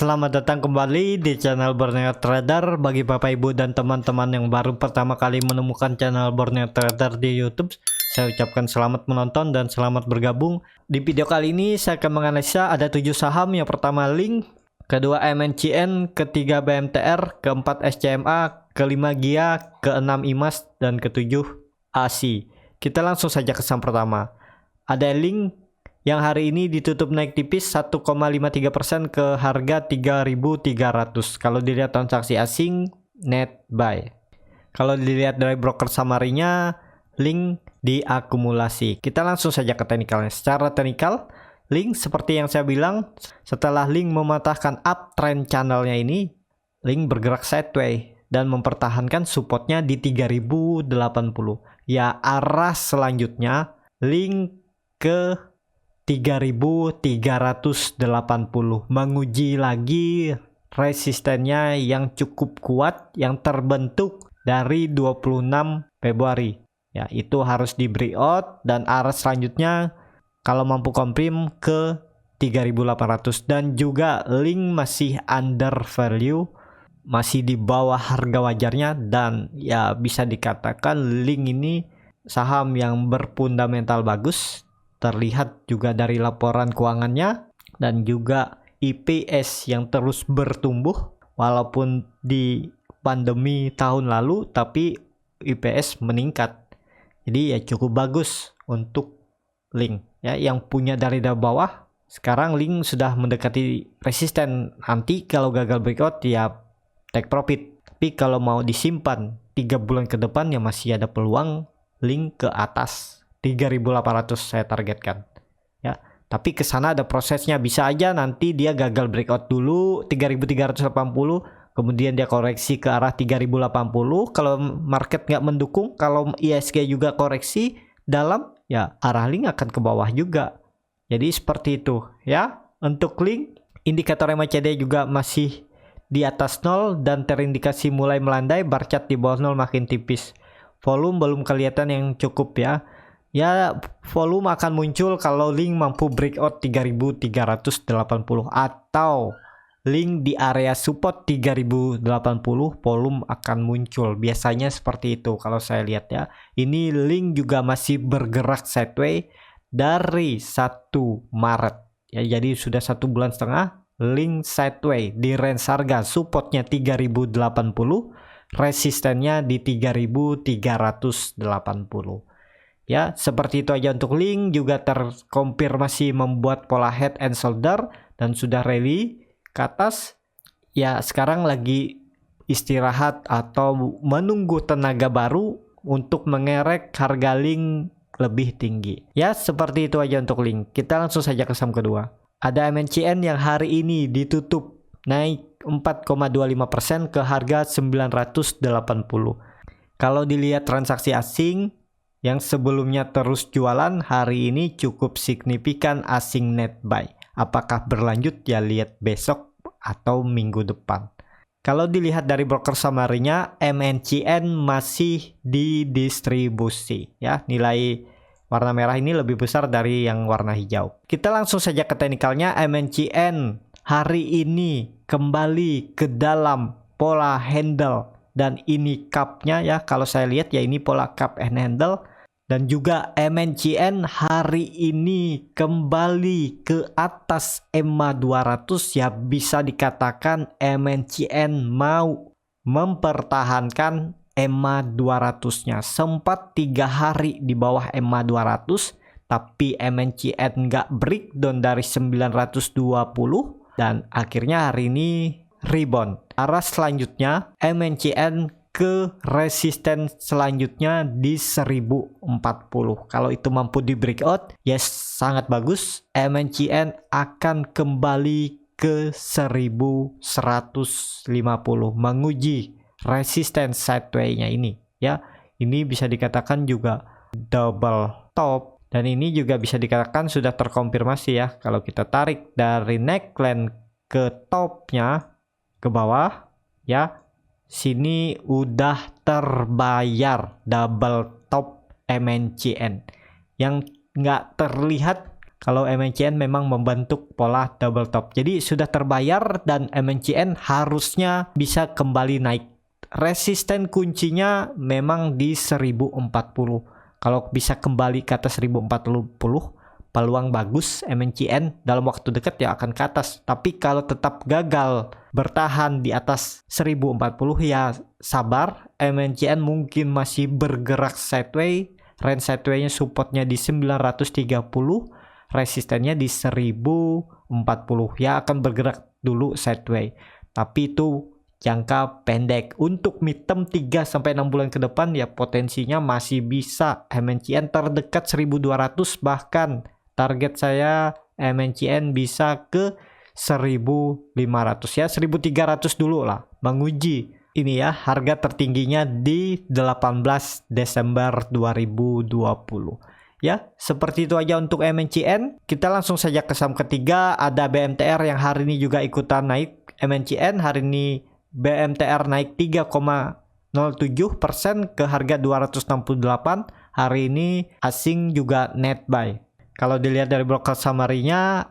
Selamat datang kembali di channel Borneo Trader. Bagi Bapak Ibu dan teman-teman yang baru pertama kali menemukan channel Borneo Trader di YouTube, saya ucapkan selamat menonton dan selamat bergabung. Di video kali ini saya akan menganalisa ada 7 saham. Yang pertama Link, kedua MNCN, ketiga BMTR, keempat SCMA, kelima GIA, keenam IMAS, dan ketujuh ASI. Kita langsung saja ke saham pertama. Ada Link yang hari ini ditutup naik tipis 1,53% ke harga 3.300. Kalau dilihat transaksi asing net buy. Kalau dilihat dari broker summary-nya, Link diakumulasi. Kita langsung saja ke teknikalnya. Secara teknikal, Link seperti yang saya bilang, setelah Link mematahkan uptrend channelnya ini, Link bergerak sideways dan mempertahankan supportnya di 3080. Ya, arah selanjutnya Link ke 3.380, menguji lagi resistennya yang cukup kuat yang terbentuk dari 26 Februari. Ya, itu harus di breakout dan arah selanjutnya kalau mampu confirm ke 3.800, dan juga Link masih under value, masih di bawah harga wajarnya, dan ya bisa dikatakan Link ini saham yang berfundamental bagus. Terlihat juga dari laporan keuangannya dan juga EPS yang terus bertumbuh walaupun di pandemi tahun lalu, tapi EPS meningkat. Jadi ya cukup bagus untuk Link ya, yang punya dari bawah. Sekarang Link sudah mendekati resisten, nanti kalau gagal breakout ya take profit. Tapi kalau mau disimpan 3 bulan ke depan ya masih ada peluang Link ke atas 3.800 saya targetkan ya. Tapi ke sana ada prosesnya, bisa aja nanti dia gagal breakout dulu 3.380, kemudian dia koreksi ke arah 3.080 kalau market nggak mendukung. Kalau ISG juga koreksi dalam, ya arah Link akan ke bawah juga. Jadi seperti itu ya. Untuk Link, indikator MACD juga masih di atas 0 dan terindikasi mulai melandai. Bar chart di bawah 0 makin tipis. Volume belum kelihatan yang cukup ya. Ya, volume akan muncul kalau Link mampu breakout 3.380 atau Link di area support 3.080, volume akan muncul. Biasanya seperti itu kalau saya lihat ya. Ini Link juga masih bergerak sideways dari 1 Maret. Ya, jadi sudah 1 bulan setengah Link sideways di range harga supportnya 3.080, resistennya di 3.380. Ya, seperti itu aja untuk Link. Juga terkonfirmasi membuat pola head and shoulder dan sudah rally ke atas. Ya, sekarang lagi istirahat atau menunggu tenaga baru untuk mengerek harga Link lebih tinggi. Ya, seperti itu aja untuk Link. Kita langsung saja ke saham kedua. Ada MNCN yang hari ini ditutup naik 4,25% ke harga 980. Kalau dilihat transaksi asing yang sebelumnya terus jualan, hari ini cukup signifikan asing net buy. Apakah berlanjut ya lihat besok atau minggu depan. Kalau dilihat dari broker summary-nya, MNCN masih didistribusi ya. Nilai warna merah ini lebih besar dari yang warna hijau. Kita langsung saja ke teknikalnya. MNCN hari ini kembali ke dalam pola handle, dan ini cup-nya ya. Kalau saya lihat ya ini pola cup and handle. Dan juga MNCN hari ini kembali ke atas EMA 200 ya, bisa dikatakan MNCN mau mempertahankan EMA 200-nya. Sempat 3 hari di bawah EMA 200, tapi MNCN nggak breakdown dari 920 dan akhirnya hari ini rebound. Arah selanjutnya MNCN ke resisten selanjutnya di 1040. Kalau itu mampu di breakout, ya sangat bagus. MNCN akan kembali ke 1150, menguji resisten sideways-nya ini ya. Ini bisa dikatakan juga double top, dan ini juga bisa dikatakan sudah terkonfirmasi ya. Kalau kita tarik dari neckline ke topnya ke bawah ya, sini udah terbayar double top MNCN. Yang nggak terlihat kalau MNCN memang membentuk pola double top. Jadi sudah terbayar dan MNCN harusnya bisa kembali naik. Resisten kuncinya memang di 1040. Kalau bisa kembali ke atas 1040, peluang bagus MNCN dalam waktu dekat ya akan ke atas. Tapi kalau tetap gagal bertahan di atas 1040 ya sabar, MNCN mungkin masih bergerak sideways. Range sideways-nya supportnya di 930, resistennya di 1040 ya, akan bergerak dulu sideways. Tapi itu jangka pendek. Untuk midterm 3-6 bulan ke depan ya potensinya masih bisa MNCN terdekat 1200, bahkan target saya MNCN bisa ke 1500 ya, 1300 dulu lah menguji. Ini ya harga tertingginya di 18 Desember 2020. Ya, seperti itu aja untuk MNCN. Kita langsung saja ke saham ketiga, ada BMTR yang hari ini juga ikutan naik. MNCN hari ini BMTR naik 3,07% ke harga 268. Hari ini asing juga net buy. Kalau dilihat dari broker summary-nya,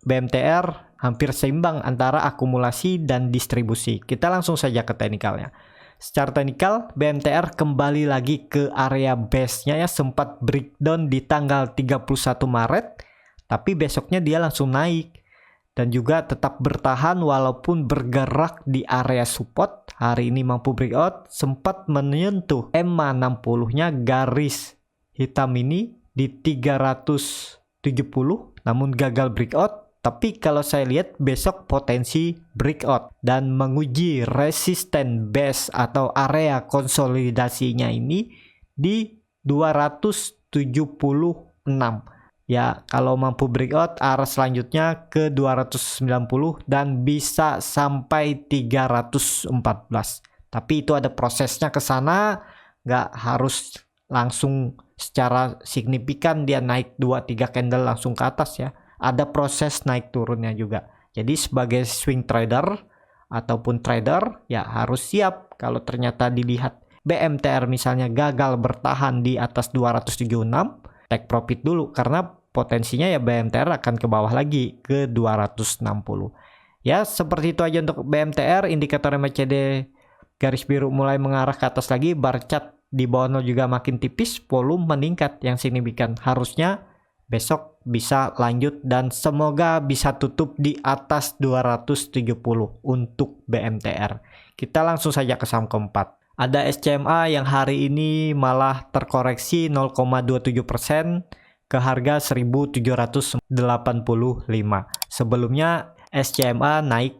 BMTR hampir seimbang antara akumulasi dan distribusi. Kita langsung saja ke teknikalnya. Secara teknikal, BMTR kembali lagi ke area base-nya ya, sempat breakdown di tanggal 31 Maret, tapi besoknya dia langsung naik. Dan juga tetap bertahan walaupun bergerak di area support. Hari ini mampu breakout, sempat menyentuh EMA 60-nya garis hitam ini di 370, namun gagal breakout. Tapi kalau saya lihat besok potensi breakout dan menguji resisten base atau area konsolidasinya ini di 276. Ya, kalau mampu breakout arah selanjutnya ke 290 dan bisa sampai 314. Tapi itu ada prosesnya ke sana, nggak harus langsung secara signifikan dia naik 2-3 candle langsung ke atas ya. Ada proses naik turunnya juga. Jadi sebagai swing trader ataupun trader ya harus siap kalau ternyata dilihat BMTR misalnya gagal bertahan di atas 276, take profit dulu karena potensinya ya BMTR akan ke bawah lagi ke 260. Ya, seperti itu aja untuk BMTR. Indikator MACD garis biru mulai mengarah ke atas lagi, bar chart di bawah 0 juga makin tipis, volume meningkat yang signifikan. Harusnya besok bisa lanjut dan semoga bisa tutup di atas 270 untuk BMTR. Kita langsung saja ke saham keempat. Ada SCMA yang hari ini malah terkoreksi 0,27% ke harga 1785. Sebelumnya SCMA naik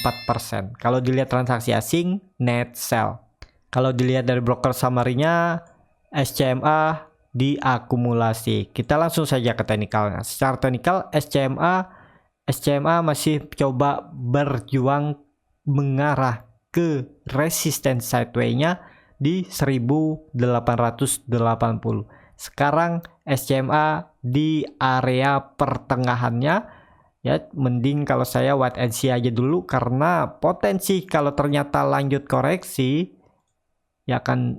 4%. Kalau dilihat transaksi asing, net sell. Kalau dilihat dari broker summary-nya, SCMA diakumulasi. Kita langsung saja ke teknikalnya. Secara teknikal SCMA masih coba berjuang mengarah ke resisten sideways-nya di 1880. Sekarang SCMA di area pertengahannya ya, mending kalau saya wait and see aja dulu karena potensi kalau ternyata lanjut koreksi ya akan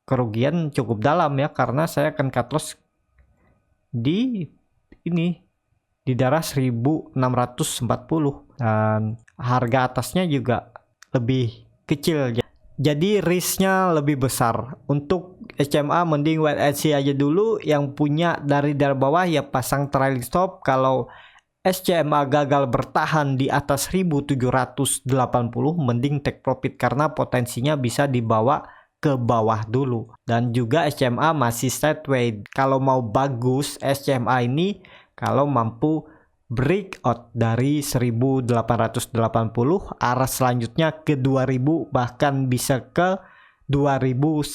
kerugian cukup dalam ya, karena saya akan cut loss di ini di darah 1640 dan harga atasnya juga lebih kecil, jadi risknya lebih besar. Untuk SCMA mending wait and see aja dulu. Yang punya dari bawah ya pasang trailing stop. Kalau SCMA gagal bertahan di atas 1780 mending take profit karena potensinya bisa dibawa ke bawah dulu. Dan juga SCMA masih sideways. Kalau mau bagus SCMA ini kalau mampu breakout dari 1880 arah selanjutnya ke 2000 bahkan bisa ke 2130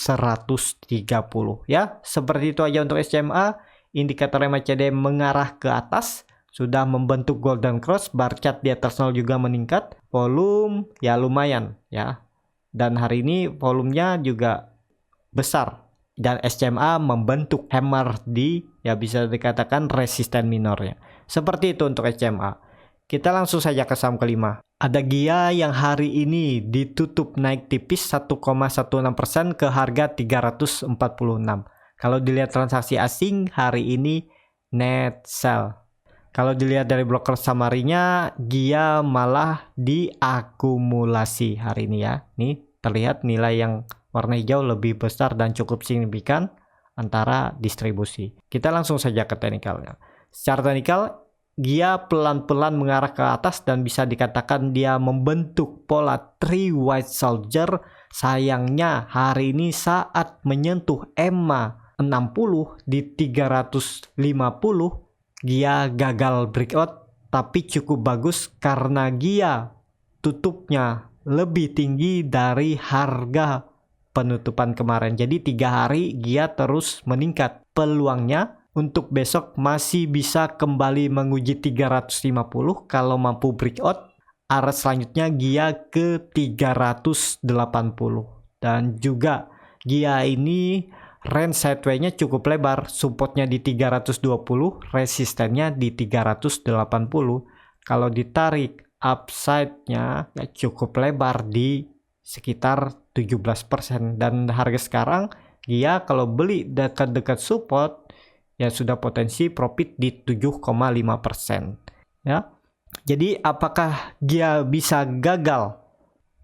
ya. Seperti itu aja untuk SCMA. Indikator MACD mengarah ke atas, sudah membentuk golden cross, bar chart di atas 0 juga meningkat, volume ya lumayan ya. Dan hari ini volumenya juga besar dan SCMA membentuk hammer di ya bisa dikatakan resisten minornya. Seperti itu untuk SCMA. Kita langsung saja ke saham kelima. Ada GIA yang hari ini ditutup naik tipis 1,16% ke harga 346. Kalau dilihat transaksi asing hari ini net sell. Kalau dilihat dari broker summary-nya, dia malah diakumulasi hari ini ya. Nih terlihat nilai yang warna hijau lebih besar dan cukup signifikan antara distribusi. Kita langsung saja ke teknikalnya. Secara teknikal, dia pelan-pelan mengarah ke atas dan bisa dikatakan dia membentuk pola 3 white soldier. Sayangnya hari ini saat menyentuh EMA 60 di 350, dia gagal breakout, tapi cukup bagus karena dia tutupnya lebih tinggi dari harga penutupan kemarin. Jadi 3 hari dia terus meningkat. Peluangnya untuk besok masih bisa kembali menguji 350 kalau mampu breakout. Arah selanjutnya dia ke 380 dan juga dia ini range sideway-nya cukup lebar, supportnya di 320, resistennya di 380. Kalau ditarik upside-nya ya cukup lebar di sekitar 17%, dan harga sekarang dia kalau beli dekat-dekat support ya sudah potensi profit di 7,5% ya. Jadi apakah dia bisa gagal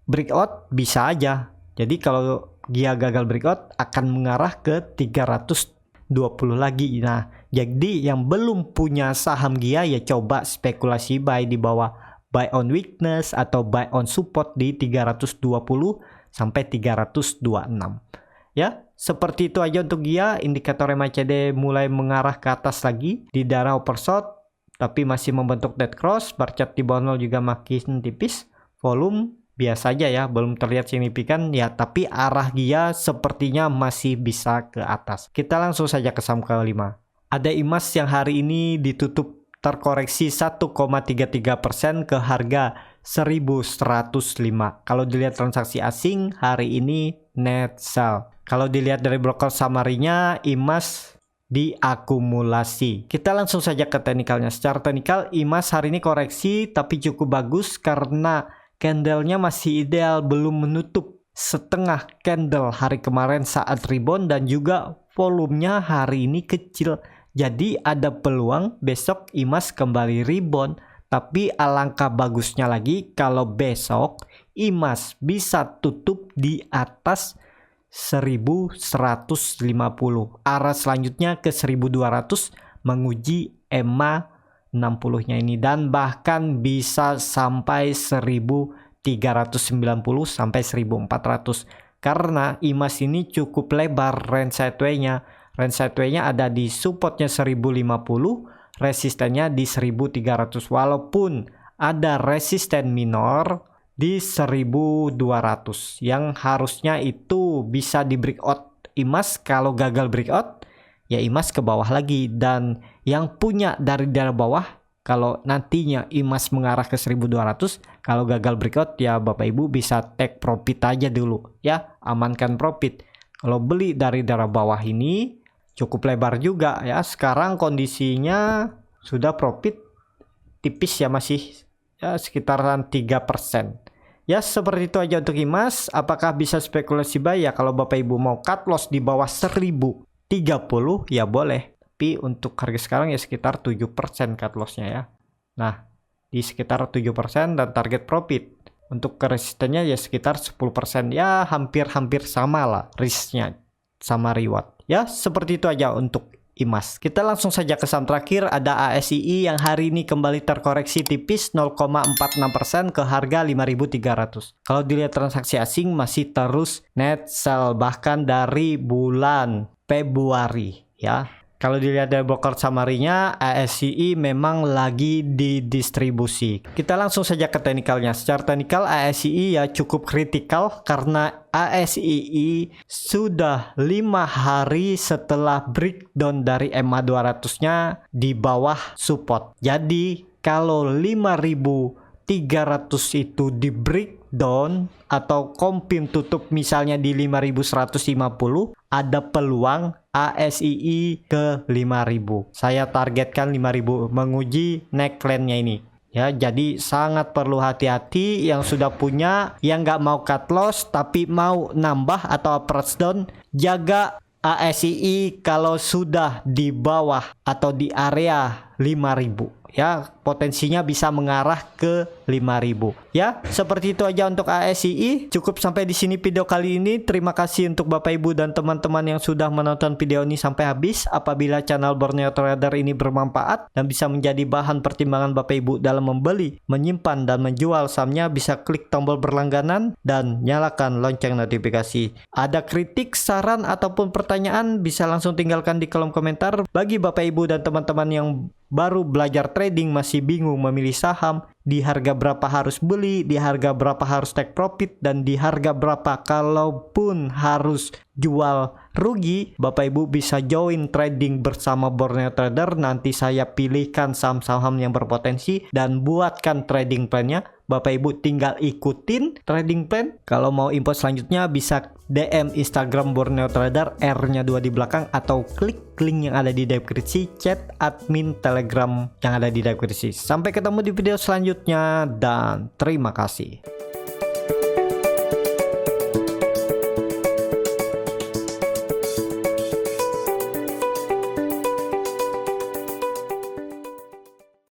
breakout? Bisa aja. Jadi kalau dia gagal breakout akan mengarah ke 320 lagi. Nah, jadi yang belum punya saham dia ya coba spekulasi buy di bawah buy on weakness atau buy on support di 320 sampai 326. Ya, seperti itu aja untuk dia. Indikator MACD mulai mengarah ke atas lagi di daerah oversold tapi masih membentuk dead cross. Bar chart di bawah 0 juga makin tipis. Volume biasa aja ya, belum terlihat signifikan ya, tapi arah dia sepertinya masih bisa ke atas. Kita langsung saja ke saham kelima. Ada IMAS yang hari ini ditutup terkoreksi 1,33% ke harga 1105. Kalau dilihat transaksi asing hari ini net sell. Kalau dilihat dari broker summary-nya, IMAS diakumulasi. Kita langsung saja ke teknikalnya. Secara teknikal IMAS hari ini koreksi tapi cukup bagus karena candlenya masih ideal, belum menutup setengah candle hari kemarin saat rebound, dan juga volumenya hari ini kecil. Jadi ada peluang besok IMAS kembali rebound. Tapi alangkah bagusnya lagi kalau besok IMAS bisa tutup di atas 1150. Arah selanjutnya ke 1200 menguji EMA 60-nya ini, dan bahkan bisa sampai 1390 sampai 1400 karena IMAS ini cukup lebar range sideway-nya. Range sideway-nya ada di supportnya 1050, resistennya di 1300, walaupun ada resisten minor di 1200 yang harusnya itu bisa di breakout IMAS. Kalau gagal breakout ya IMAS ke bawah lagi, dan yang punya dari daerah bawah kalau nantinya IMAS mengarah ke 1200, kalau gagal breakout ya Bapak Ibu bisa take profit aja dulu ya, amankan profit. Kalau beli dari daerah bawah ini cukup lebar juga ya, sekarang kondisinya sudah profit tipis ya, masih ya sekitaran 3%. Ya seperti itu aja untuk IMAS. Apakah bisa spekulasi buy? Ya kalau Bapak Ibu mau cut loss di bawah 1030 ya boleh. Tapi untuk harga sekarang ya sekitar 7% cut lossnya ya. Nah di sekitar 7% dan target profit. Untuk resistennya ya sekitar 10%. Ya hampir-hampir sama lah risknya sama reward. Ya seperti itu aja untuk IMAS. Kita langsung saja ke saham terakhir, ada ASII yang hari ini kembali terkoreksi tipis 0,46% ke harga 5.300. Kalau dilihat transaksi asing masih terus net sell bahkan dari bulan Februari ya. Kalau dilihat dari broker summary-nya, ASII memang lagi didistribusi. Kita langsung saja ke teknikalnya. Secara teknikal ASII ya cukup kritikal karena ASII sudah 5 hari setelah breakdown dari EMA 200-nya di bawah support. Jadi kalau 5.300 itu di breakdown atau kompim tutup misalnya di 5.150, ada peluang ASII ke 5.000. Saya targetkan 5.000 menguji neckline-nya ini. Ya, jadi sangat perlu hati-hati yang sudah punya, yang nggak mau cut loss tapi mau nambah atau approach down, jaga ASII kalau sudah di bawah atau di area 5.000 ya, potensinya bisa mengarah ke 5.000 ya. Seperti itu aja untuk ASII. Cukup sampai di sini video kali ini. Terima kasih untuk Bapak Ibu dan teman-teman yang sudah menonton video ini sampai habis. Apabila channel Borneo Trader ini bermanfaat dan bisa menjadi bahan pertimbangan Bapak Ibu dalam membeli, menyimpan dan menjual sahamnya, bisa klik tombol berlangganan dan nyalakan lonceng notifikasi. Ada kritik, saran ataupun pertanyaan bisa langsung tinggalkan di kolom komentar. Bagi Bapak Ibu dan teman-teman yang baru belajar trading, masih bingung memilih saham, di harga berapa harus beli, di harga berapa harus take profit, dan di harga berapa kalaupun harus jual rugi, Bapak Ibu bisa join trading bersama Borneo Trader. Nanti saya pilihkan saham-saham yang berpotensi dan buatkan trading plan-nya. Bapak Ibu tinggal ikutin trading plan. Kalau mau info selanjutnya bisa DM Instagram Borneo Trader, R-nya 2 di belakang, atau klik link yang ada di deskripsi, chat admin Telegram yang ada di deskripsi. Sampai ketemu di video selanjutnya dan terima kasih.